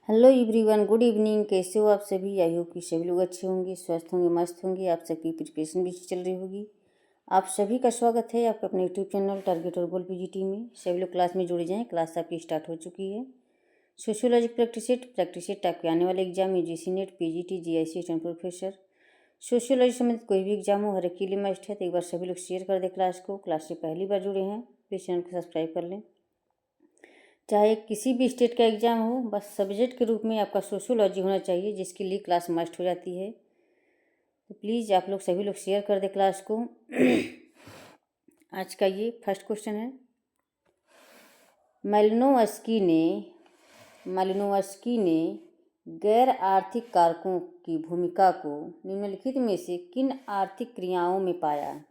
Hello everyone, good evening. कैसे हो आप सभी? आई होप कि सभी लोग अच्छे होंगे, स्वस्थ होंगे, मस्त होंगे। आप सबकी प्रिपरेशन भी चल रही होगी। आप सभी का स्वागत है आपका अपने यूट्यूब चैनल टारगेट और गोल पीजीटी में। सभी लोग क्लास में जुड़ जाएं, क्लास आपकी स्टार्ट हो चुकी है। सोशियोलॉजी प्रैक्टिस सेट आपके आने वाले exam UGC net, PGT, GIC, student professor, sociology संबंधित कोई भी एग्जाम हो, हर एक के लिए मस्ट है। तो एक बार सभी लोग शेयर कर दें क्लास को। क्लास से पहली बार जुड़े हैं प्लीज़ चैनल को सब्सक्राइब कर लें। चाहे किसी भी स्टेट का एग्ज़ाम हो, बस सब्जेक्ट के रूप में आपका सोशियोलॉजी होना चाहिए, जिसके लिए क्लास मस्ट हो जाती है। तो प्लीज़ आप लोग सभी लोग शेयर कर दें क्लास को। आज का ये फर्स्ट क्वेश्चन है। मालिनोवस्की ने गैर आर्थिक कारकों की भूमिका को निम्नलिखित में से किन आर्थिक क्रियाओं में पाया?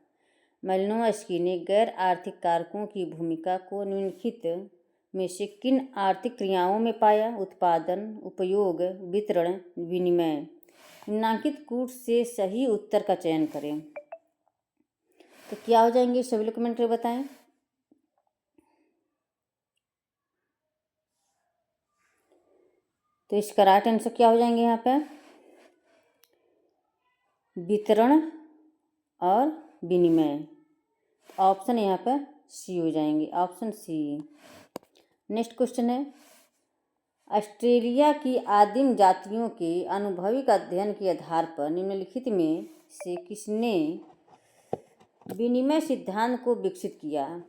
मालिनोवस्की ने गैर आर्थिक कारकों की भूमिका को निम्नलिखित में से किन आर्थिक क्रियाओं में पाया? उत्पादन, उपयोग, वितरण, विनिमय। निम्नांकित कूट से सही उत्तर का चयन करें। तो क्या हो जाएंगे सभी लोग कमेंट करके बताएं। तो इसका राइट आंसर क्या हो जाएंगे यहाँ पे? वितरण और विनिमय। ऑप्शन यहाँ पे सी हो जाएंगे, ऑप्शन सी। नेक्स्ट क्वेश्चन है। ऑस्ट्रेलिया की आदिम जातियों के अनुभविक अध्ययन के आधार पर निम्नलिखित में से किसने विनिमय सिद्धांत को विकसित किया?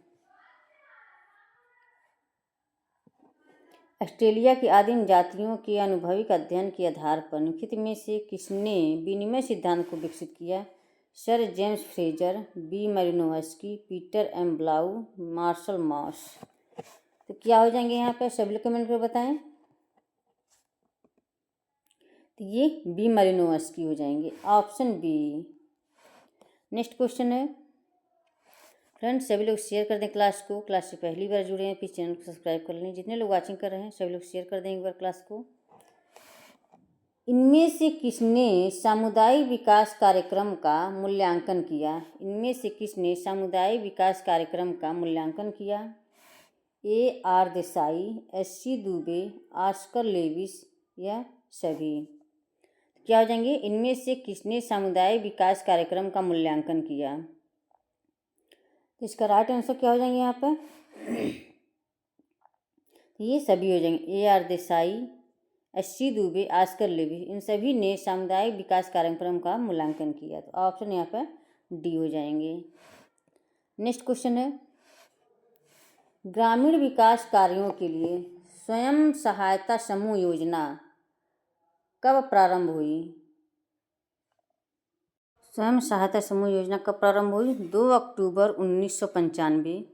ऑस्ट्रेलिया की आदिम जातियों के अनुभविक अध्ययन के आधार पर निम्नलिखित में से किसने विनिमय सिद्धांत को विकसित किया? Sir James Frazer, B Malinowski, Peter M Blau, Marshall Mauss. तो क्या हो जाएंगे यहाँ पे? सभी लोग कमेंट कर बताएं। तो ये बी मालिनोवस्की हो जाएंगे, ऑप्शन बी। नेक्स्ट क्वेश्चन है। फ्रेंड्स सभी लोग शेयर कर दें क्लास को। क्लास से पहली बार जुड़े हैं प्लीज़ चैनल को सब्सक्राइब कर लें। जितने लोग वाचिंग कर रहे हैं सभी लोग शेयर कर दें एक बार क्लास को। इनमें से किसने सामुदायिक विकास कार्यक्रम का मूल्यांकन किया? इनमें से किसने सामुदायिक विकास कार्यक्रम का मूल्यांकन किया? A R Desai, S C Dubey, Oscar Lewis या सभी। क्या हो जाएंगे? इनमें से किसने सामुदायिक विकास कार्यक्रम का मूल्यांकन किया? तो इसका राइट आंसर क्या हो जाएंगे यहाँ पर? ये सभी हो जाएंगे। A R Desai, S C Dubey, Oscar Lewis, इन सभी ने सामुदायिक विकास कार्यक्रम का मूल्यांकन किया। तो ऑप्शन यहाँ पर डी हो जाएंगे। नेक्स्ट क्वेश्चन है। ग्रामीण विकास कार्यों के लिए स्वयं सहायता समूह योजना कब प्रारंभ हुई? स्वयं सहायता समूह योजना कब प्रारंभ हुई? 2 अक्टूबर 1995,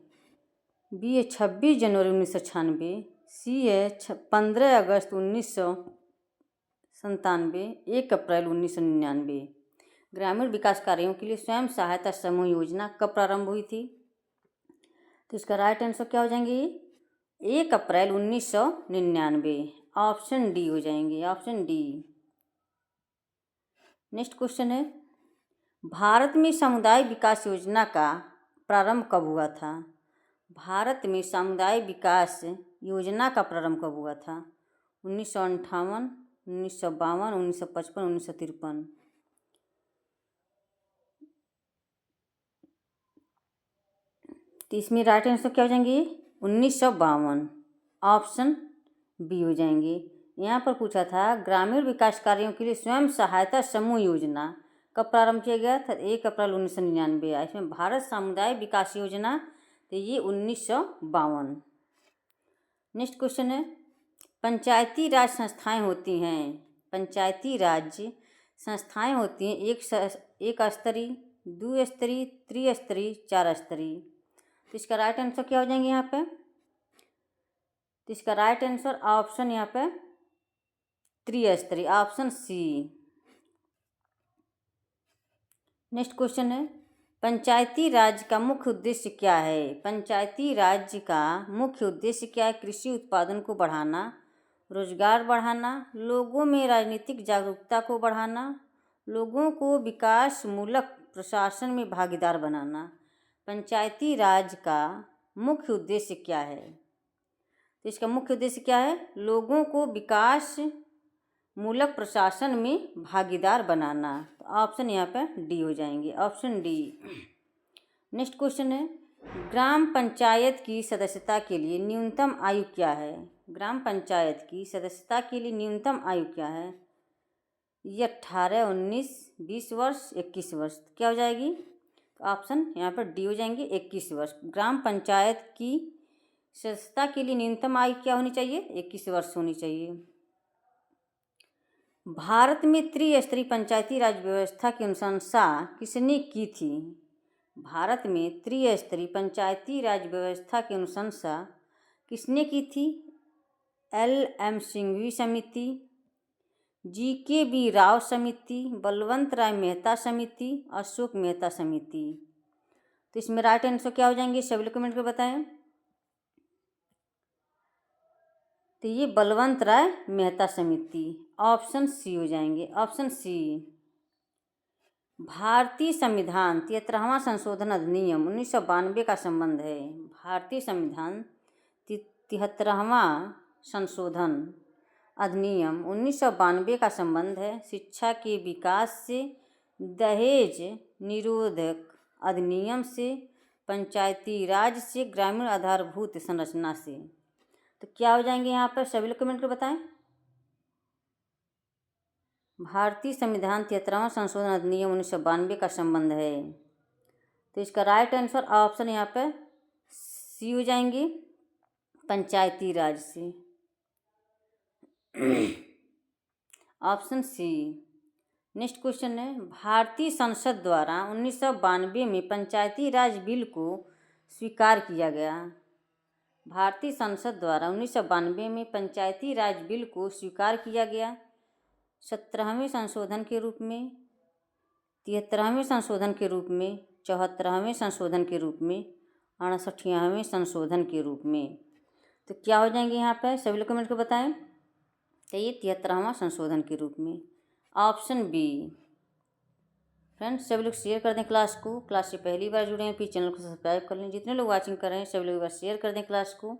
बी है 26 जनवरी 1996, सी है 15 अगस्त 1997, 1 अप्रैल 1999। ग्रामीण विकास कार्यों के लिए स्वयं सहायता समूह योजना कब प्रारंभ हुई थी? तो इसका राइट आंसर क्या हो जाएंगे? 1 अप्रैल 1999, ऑप्शन डी हो जाएंगे, ऑप्शन डी। नेक्स्ट क्वेश्चन है। भारत में सामुदायिक विकास योजना का प्रारंभ कब हुआ था? भारत में सामुदायिक विकास योजना का प्रारंभ कब हुआ था? 1958, 1952, 1955, 1953। तो इसमें राइट आंसर क्या हो जाएंगे? 1952, ऑप्शन बी हो जाएंगे। यहाँ पर पूछा था ग्रामीण विकास कार्यों के लिए स्वयं सहायता समूह योजना कब प्रारंभ किया गया था? 1 अप्रैल 1999। इसमें भारत सामुदायिक विकास योजना, तो ये 1952। नेक्स्ट क्वेश्चन है। पंचायती राज संस्थाएं होती हैं, पंचायती राज संस्थाएं होती हैं एक स्तरीय, द्विस्तरीय, त्रिस्तरीय, 4 स्तरीय। तो इसका राइट आंसर क्या हो जाएंगे यहाँ पे? तो इसका राइट आंसर ऑप्शन यहाँ पे त्रिस्तरीय, ऑप्शन सी। नेक्स्ट क्वेश्चन है। पंचायती राज का मुख्य उद्देश्य क्या है? पंचायती राज का मुख्य उद्देश्य क्या है? कृषि उत्पादन को बढ़ाना, रोजगार बढ़ाना, लोगों में राजनीतिक जागरूकता को बढ़ाना, लोगों को विकासमूलक प्रशासन में भागीदार बनाना। पंचायती राज का मुख्य उद्देश्य क्या है? तो इसका मुख्य उद्देश्य क्या है? लोगों को विकास मूलक प्रशासन में भागीदार बनाना। तो ऑप्शन यहाँ पे डी हो जाएंगे, ऑप्शन डी। नेक्स्ट क्वेश्चन है, ग्राम पंचायत की सदस्यता के लिए न्यूनतम आयु क्या है? ग्राम पंचायत की सदस्यता के लिए न्यूनतम आयु क्या है? ये 18, 19, 20 वर्ष, 21 वर्ष। क्या हो जाएगी? तो ऑप्शन यहाँ पर डी हो जाएंगे, 21 वर्ष। ग्राम पंचायत की सदस्यता के लिए न्यूनतम आयु क्या होनी चाहिए? 21 वर्ष होनी चाहिए। भारत में त्रिस्तरीय पंचायती राज व्यवस्था की अनुशंसा किसने की थी? भारत में त्रिस्तरीय पंचायती राज व्यवस्था की अनुशंसा किसने की थी? LM सिंघवी समिति, GKB राव समिति, बलवंत राय मेहता समिति, अशोक मेहता समिति। तो इसमें राइट आंसर क्या हो जाएंगे? सभी लोग कमेंट कर बताएं। तो ये बलवंत राय मेहता समिति, ऑप्शन सी हो जाएंगे, ऑप्शन सी। भारतीय संविधान 73वां संशोधन अधिनियम 1992 का संबंध है। भारतीय संविधान 73वां संशोधन अधिनियम 1992 का संबंध है शिक्षा के विकास से, दहेज निरोधक अधिनियम से, पंचायती राज से, ग्रामीण आधारभूत संरचना से। तो क्या हो जाएंगे यहाँ पर? सभी लोग कमेंट कर बताएं। भारतीय संविधान 73वां संशोधन अधिनियम 1992 का संबंध है। तो इसका राइट आंसर ऑप्शन यहाँ पर सी हो जाएंगे, पंचायती राज से, ऑप्शन सी। नेक्स्ट क्वेश्चन है, भारतीय संसद द्वारा 1992 में पंचायती राज बिल को स्वीकार किया गया। भारतीय संसद द्वारा 1992 में पंचायती राज बिल को स्वीकार किया गया। 17वें संशोधन के रूप में, 73वें संशोधन के रूप में, 74वें संशोधन के रूप में, 68वें संशोधन के रूप में। तो क्या हो जाएंगे यहाँ पर? सभी लोग कमेंट कर बताएं। तो ये 73वां संशोधन के रूप में, ऑप्शन बी। फ्रेंड्स सभी लोग शेयर कर दें क्लास को। क्लास से पहली बार जुड़े हैं प्लीज़ चैनल को सब्सक्राइब कर लें। जितने लोग वाचिंग कर रहे हैं सभी लोग एक बार शेयर कर दें क्लास को।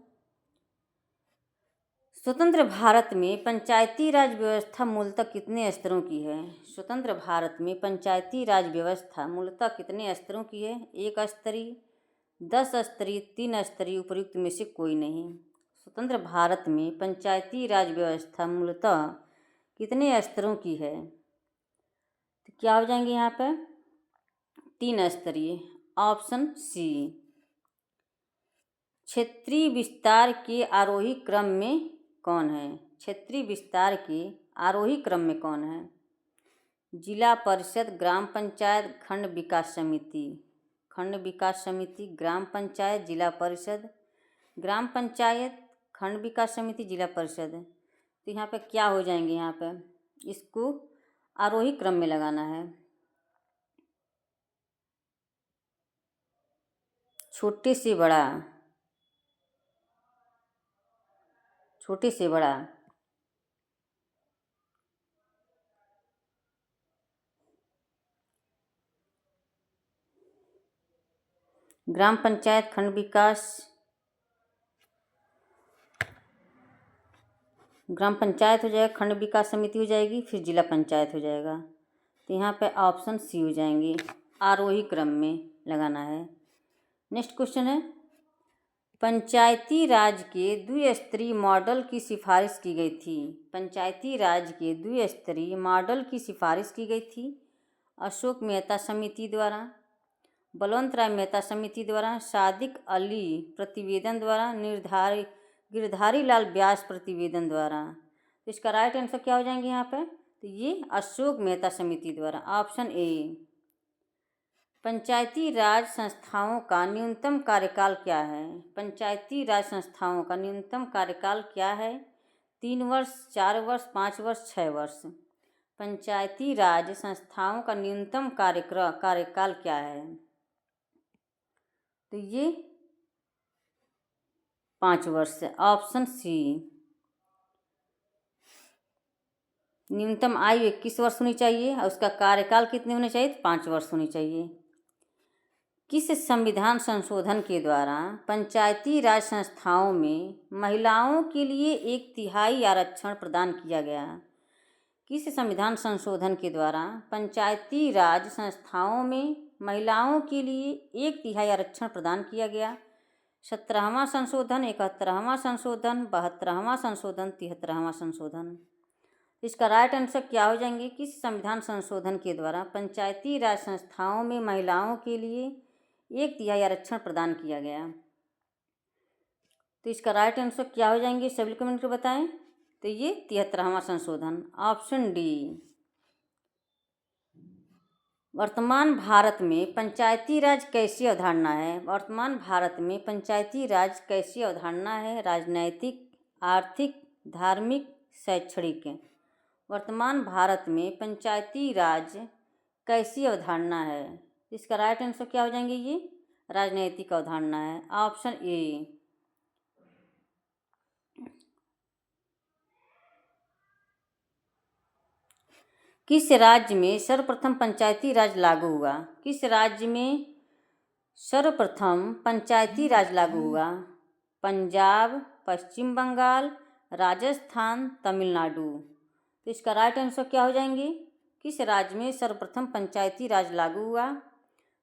स्वतंत्र भारत में पंचायती राज व्यवस्था मूलतः कितने स्तरों की है? स्वतंत्र भारत में पंचायती राज व्यवस्था मूलतः कितने स्तरों की है? 1 स्तरीय, 10 स्तरीय, 3 स्तरीय, उपर्युक्त में से कोई नहीं। स्वतंत्र भारत में पंचायती राज व्यवस्था मूलतः कितने स्तरों की है? तो क्या हो जाएंगे यहाँ पर? 3 स्तरीय, ऑप्शन सी। क्षेत्रीय विस्तार के आरोही क्रम में कौन है? क्षेत्रीय विस्तार के आरोही क्रम में कौन है? जिला परिषद, ग्राम पंचायत, खंड विकास समिति। खंड विकास समिति, ग्राम पंचायत, जिला परिषद, ग्राम पंचायत, खंड विकास समिति, जिला परिषद। तो यहाँ पे क्या हो जाएंगे? यहाँ पे इसको आरोही क्रम में लगाना है। छोटे से बड़ा, छोटे से बड़ा। ग्राम पंचायत, खंड विकास, ग्राम पंचायत हो जाएगा, खंड विकास समिति हो जाएगी, फिर जिला पंचायत हो जाएगा। तो यहाँ पे ऑप्शन सी हो जाएंगे, आरोही क्रम में लगाना है। नेक्स्ट क्वेश्चन है, पंचायती राज के द्विस्तरीय मॉडल की सिफारिश की गई थी। पंचायती राज के द्विस्तरीय मॉडल की सिफारिश की गई थी अशोक मेहता समिति द्वारा, बलवंत राय मेहता समिति द्वारा, सादिक अली प्रतिवेदन द्वारा, गिरधारी लाल व्यास प्रतिवेदन द्वारा। तो इसका राइट आंसर क्या हो जाएंगे यहाँ पे? तो ये अशोक मेहता समिति द्वारा, ऑप्शन ए। पंचायती राज संस्थाओं का न्यूनतम कार्यकाल क्या है? पंचायती राज संस्थाओं का न्यूनतम कार्यकाल क्या है? 3 वर्ष, 4 वर्ष, 5 वर्ष, 6 वर्ष। पंचायती राज संस्थाओं का न्यूनतम कार्यकाल क्या है? तो ये 5 वर्ष, ऑप्शन सी। न्यूनतम आयु 21 वर्ष होनी चाहिए और उसका कार्यकाल कितने होने चाहिए? 5 वर्ष होनी चाहिए। किस संविधान संशोधन के द्वारा पंचायती राज संस्थाओं में महिलाओं के लिए 1/3 आरक्षण प्रदान किया गया? किस संविधान संशोधन के द्वारा पंचायती राज संस्थाओं में महिलाओं के लिए 1/3 आरक्षण प्रदान किया गया? 17वां संशोधन, 71वां संशोधन, 72वां संशोधन, 73वां संशोधन। इसका राइट आंसर क्या हो जाएंगे? किस संविधान संशोधन के द्वारा पंचायती राज संस्थाओं में महिलाओं के लिए 1/3 आरक्षण प्रदान किया गया? तो इसका राइट आंसर क्या हो जाएंगे? सभी कमेंट कर बताएं। तो ये 73वां संशोधन, ऑप्शन डी। वर्तमान भारत में पंचायती राज कैसी अवधारणा है? वर्तमान भारत में पंचायती राज कैसी अवधारणा है? राजनैतिक, आर्थिक, धार्मिक, शैक्षणिक। वर्तमान भारत में पंचायती राज कैसी अवधारणा है? इसका राइट आंसर क्या हो जाएंगे? ये राजनैतिक अवधारणा है, ऑप्शन ए। किस राज्य में सर्वप्रथम पंचायती राज लागू हुआ? किस राज्य में सर्वप्रथम पंचायती राज लागू हुआ? पंजाब, पश्चिम बंगाल, राजस्थान, तमिलनाडु। तो इसका राइट आंसर क्या हो जाएंगे? किस राज्य में सर्वप्रथम पंचायती राज लागू हुआ?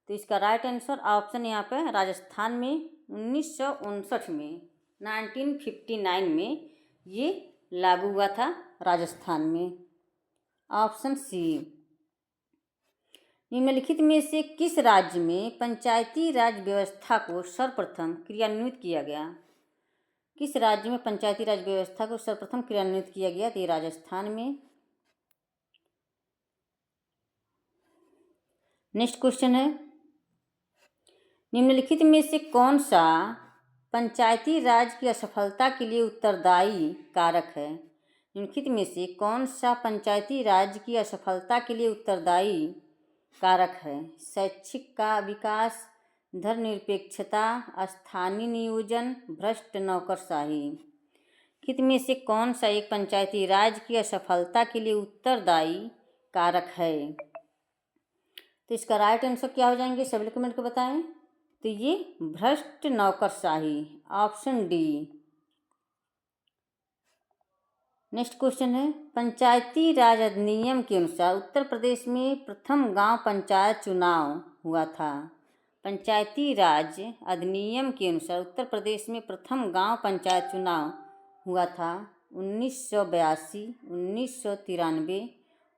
तो इसका राइट आंसर ऑप्शन यहाँ पे राजस्थान में 1959 में 1959 में ये लागू हुआ था राजस्थान में, ऑप्शन सी। निम्नलिखित में से किस राज्य में पंचायती राज व्यवस्था को सर्वप्रथम क्रियान्वित किया गया? किस राज्य में पंचायती राज व्यवस्था को सर्वप्रथम क्रियान्वित किया गया? तो ये राजस्थान में। नेक्स्ट क्वेश्चन है, निम्नलिखित में से कौन सा पंचायती राज की असफलता के लिए उत्तरदायी कारक है? निम्नलिखित में से कौन सा पंचायती राज की असफलता के लिए उत्तरदायी कारक है? शैक्षिक का विकास, धर्मनिरपेक्षता, स्थानीय नियोजन, भ्रष्ट नौकरशाही। निम्नलिखित में से कौन सा एक पंचायती राज की असफलता के लिए उत्तरदायी कारक है? तो इसका राइट आंसर क्या हो जाएंगे? सभी कमेंट को बताएं। तो ये भ्रष्ट नौकरशाही, ऑप्शन डी। नेक्स्ट क्वेश्चन है, पंचायती राज अधिनियम के अनुसार उत्तर प्रदेश में प्रथम गांव पंचायत चुनाव हुआ था। पंचायती राज अधिनियम के अनुसार उत्तर प्रदेश में प्रथम गांव पंचायत चुनाव हुआ था 1982, 1993,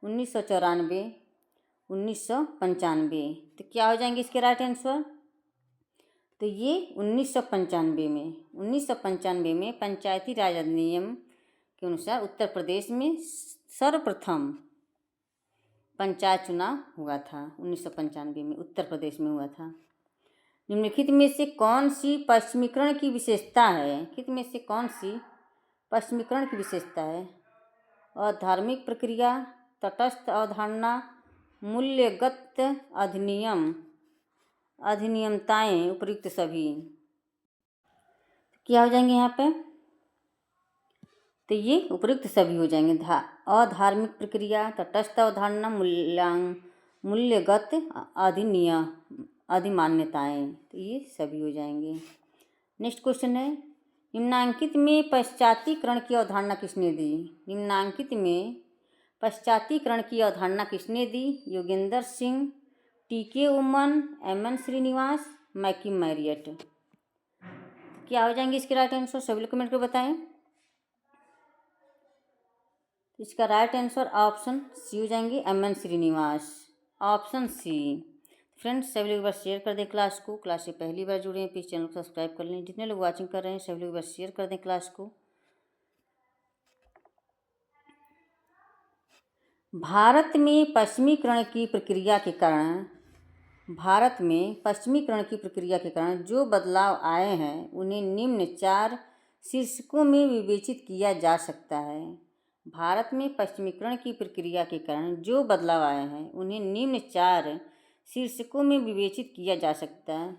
1994, 1995। तो क्या हो जाएंगे इसके राइट आंसर? तो ये 1995 में 1995 में पंचायती राज अधिनियम के अनुसार उत्तर प्रदेश में सर्वप्रथम पंचायत चुनाव हुआ था। 1995 में उत्तर प्रदेश में हुआ था। निम्नलिखित में से कौन सी पश्चिमीकरण की विशेषता है? निम्नलिखित में से कौन सी पश्चिमीकरण की विशेषता है? अधार्मिक प्रक्रिया, तटस्थ अवधारणा, मूल्यगत अधिनियम, अधिनियमताएं, उपयुक्त सभी। क्या हो जाएंगे यहाँ पे? तो ये उपयुक्त सभी हो जाएंगे। अधार्मिक प्रक्रिया, तटस्थ अवधारणा, मूल्यगत अधिनियम, अधिमान्यताएं, तो ये सभी हो जाएंगे। नेक्स्ट क्वेश्चन है, निम्नांकित में पश्चातीकरण की अवधारणा किसने दी? निम्नांकित में पश्चातीकरण की अवधारणा किसने दी? योगेंद्र सिंह, टी.के. उमन, एम.एन. श्रीनिवास, मैकिम मैरियट। क्या हो जाएंगे इसके राइट आंसर? सभी लोग कमेंट कर बताएं। इसका राइट आंसर ऑप्शन सी हो जाएंगे, M N. Srinivas, option C. Friends, सभी लोग एक बार शेयर कर दें क्लास को। क्लास से पहली बार जुड़े हैं प्लीज़ चैनल को सब्सक्राइब कर लें। जितने लोग वाचिंग कर रहे हैं सभी लोग एक बार शेयर कर दें क्लास को। भारत में पश्चिमीकरण की प्रक्रिया के कारण जो बदलाव आए हैं उन्हें निम्न 4 शीर्षकों में विवेचित किया जा सकता है। भारत में पश्चिमीकरण की प्रक्रिया के कारण जो बदलाव आए हैं उन्हें निम्न 4 शीर्षकों में विवेचित किया जा सकता है।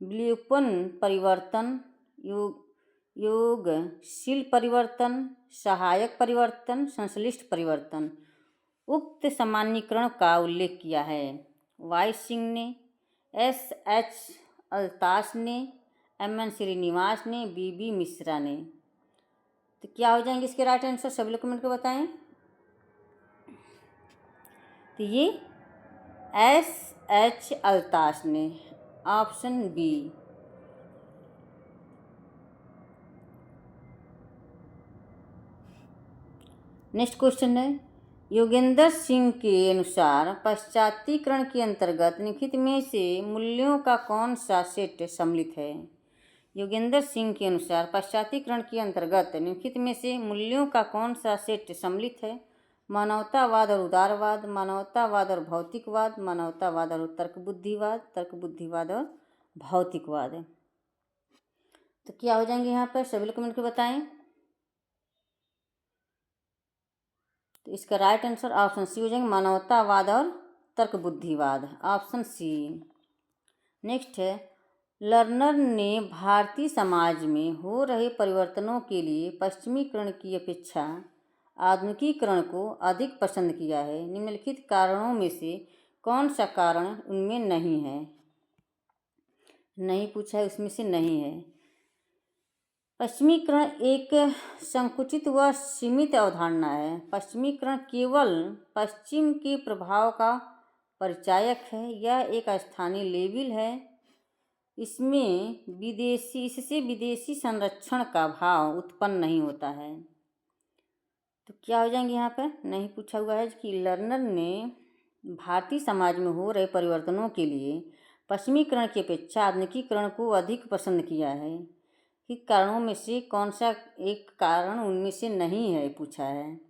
व्युत्पन्न परिवर्तन, योगशील परिवर्तन, सहायक परिवर्तन, संश्लिष्ट परिवर्तन। उक्त सामान्यीकरण का उल्लेख किया है वाई सिंह ने, SH अल्ताश ने, MN श्रीनिवास ने, BB मिश्रा ने। तो क्या हो जाएंगे इसके राइट आंसर, सभी लोग कमेंट कर बताएं। तो ये SH अल्ताश ने, ऑप्शन बी। नेक्स्ट क्वेश्चन है, योगेंद्र सिंह के अनुसार पाश्चात्यकरण के अंतर्गत निम्नलिखित में से मूल्यों का कौन सा सेट सम्मिलित है। योगेंद्र सिंह के अनुसार पाश्चात्यकरण के अंतर्गत निम्नलिखित में से मूल्यों का कौन सा सेट सम्मिलित है। मानवतावाद और उदारवाद, मानवतावाद और भौतिकवाद, मानवतावाद और तर्क बुद्धिवाद और भौतिकवाद। तो क्या हो जाएंगे यहाँ पर, सभी लोग कमेंट कर बताएं। तो इसका राइट आंसर ऑप्शन सी हो जाएंगे, मानवतावाद और तर्क बुद्धिवाद, ऑप्शन सी। नेक्स्ट है, लर्नर ने भारतीय समाज में हो रहे परिवर्तनों के लिए पश्चिमीकरण की अपेक्षा आधुनिकीकरण को अधिक पसंद किया है। निम्नलिखित कारणों में से कौन सा कारण उनमें नहीं है। नहीं पूछा है, उसमें से नहीं है। पश्चिमीकरण एक संकुचित व सीमित अवधारणा है। पश्चिमीकरण केवल पश्चिम के प्रभाव का परिचायक है। यह एक स्थानीय लेबल है। इससे विदेशी संरक्षण का भाव उत्पन्न नहीं होता है। तो क्या हो जाएंगे यहाँ पर, नहीं पूछा हुआ है कि लर्नर ने भारतीय समाज में हो रहे परिवर्तनों के लिए पश्चिमीकरण की अपेक्षा आधुनिकीकरण को अधिक पसंद किया है। कि कारणों में से कौन सा एक कारण उनमें से नहीं है पूछा है।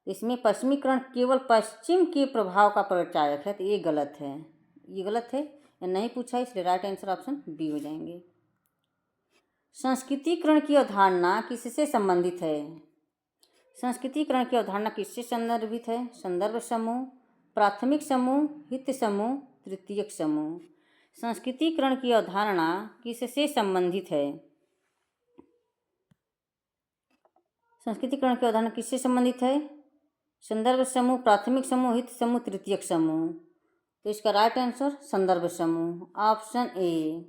इसमें पश्चिमीकरण केवल पश्चिम के प्रभाव का परिचायक है, तो ये गलत है। ये गलत है, या नहीं पूछा है, इसलिए राइट आंसर ऑप्शन बी हो जाएंगे। संस्कृतिकरण की अवधारणा किससे संबंधित है। संस्कृतिकरण की अवधारणा किससे संदर्भित है। संदर्भ समूह, प्राथमिक समूह, हित समूह, तृतीयक समूह। संस्कृतिकरण की अवधारणा किससे संबंधित है। संस्कृतिकरण की अवधारणा किससे संबंधित है। संदर्भ समूह, प्राथमिक समूह, हित समूह, तृतीयक समूह। तो इसका राइट आंसर संदर्भ समूह, ऑप्शन ए।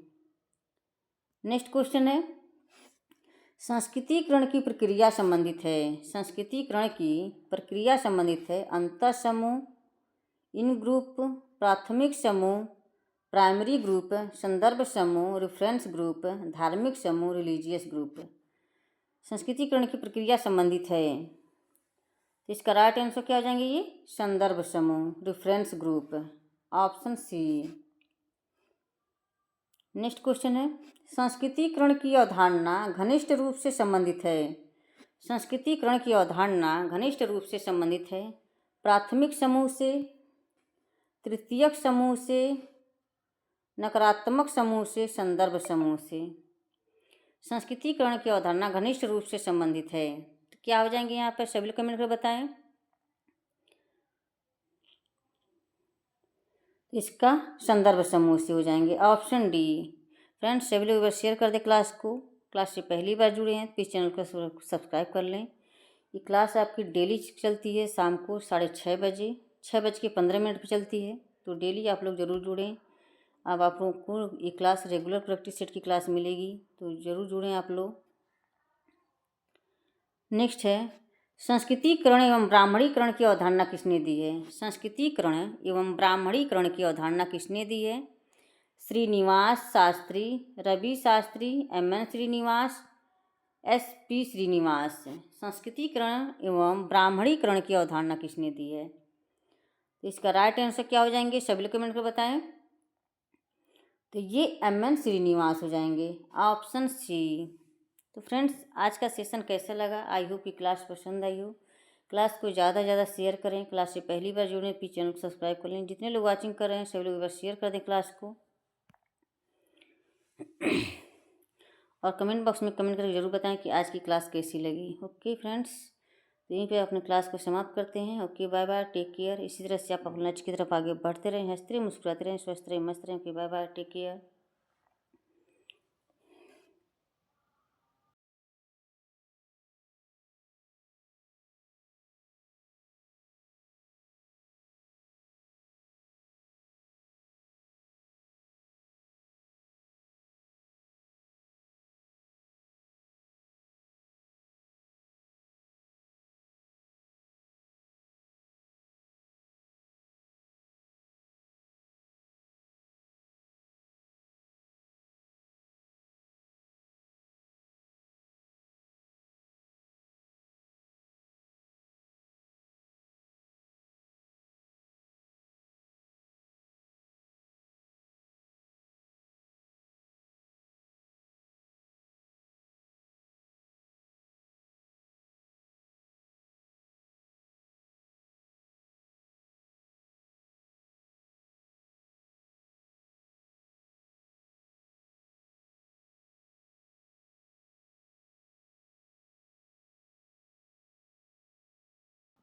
नेक्स्ट क्वेश्चन है, संस्कृतिकरण की प्रक्रिया संबंधित है। संस्कृतिकरण की प्रक्रिया संबंधित है अंतः समूह, इन ग्रुप, प्राथमिक समूह, प्राइमरी ग्रुप, संदर्भ समूह, रेफरेंस ग्रुप, धार्मिक समूह, रिलीजियस ग्रुप। संस्कृतिकरण की प्रक्रिया संबंधित है। तो इसका राइट आंसर क्या हो जाएंगे, ये संदर्भ समूह, reference group, option C. Next question है, संस्कृतिकरण की अवधारणा घनिष्ठ रूप से संबंधित है। संस्कृतिकरण की अवधारणा घनिष्ठ रूप से संबंधित है प्राथमिक समूह से, तृतीयक समूह से, नकारात्मक समूह से, संदर्भ समूह से। संस्कृतिकरण की अवधारणा घनिष्ठ रूप से संबंधित है। तो क्या हो जाएंगे यहाँ पर, सभी लोग कमेंट कर बताएं। इसका संदर्भ समूह से हो जाएंगे, ऑप्शन डी। फ्रेंड्स, सभी लोग शेयर कर दें क्लास को। क्लास से पहली बार जुड़े हैं तो इस चैनल को सब्सक्राइब कर लें। ये क्लास आपकी डेली चलती है शाम को 6:30 बजे, 6:15 पर चलती है। तो डेली आप लोग ज़रूर जुड़ें। अब आप लोगों को ये क्लास रेगुलर प्रैक्टिस सेट की क्लास मिलेगी, तो ज़रूर जुड़ें आप लोग। नेक्स्ट है, संस्कृतिकरण एवं ब्राह्मणीकरण की अवधारणा किसने दी है। संस्कृतिकरण एवं ब्राह्मणीकरण की अवधारणा किसने दी है। Srinivas Shastri, Ravi Shastri, MN Srinivas, SP Srinivas. संस्कृतिकरण एवं ब्राह्मणीकरण की अवधारणा किसने दी है। तो इसका राइट आंसर क्या हो जाएंगे, सभी लोग कमेंट कर बताएं। तो ये MN श्रीनिवास हो जाएंगे, ऑप्शन सी। तो फ्रेंड्स, आज का सेशन कैसा लगा, आई होप कि क्लास पसंद आई हो। क्लास को ज़्यादा से ज़्यादा शेयर करें। क्लास से पहली बार जुड़ें प्लीज़ चैनल को सब्सक्राइब कर लें। जितने लोग वाचिंग कर रहे हैं सभी लोग एक बार शेयर कर दें क्लास को। और कमेंट बॉक्स में कमेंट करके ज़रूर बताएं कि आज की क्लास कैसी लगी। ओके फ्रेंड्स, तो यहीं पे अपने क्लास को समाप्त करते हैं। Okay, bye bye, take care. इसी तरह से आप अपने लक्ष्य की तरफ आगे बढ़ते रहें, हंसते रहें, मुस्कुराते रहें, स्वस्थ रहें, मस्त रहें। Okay, bye bye, take care.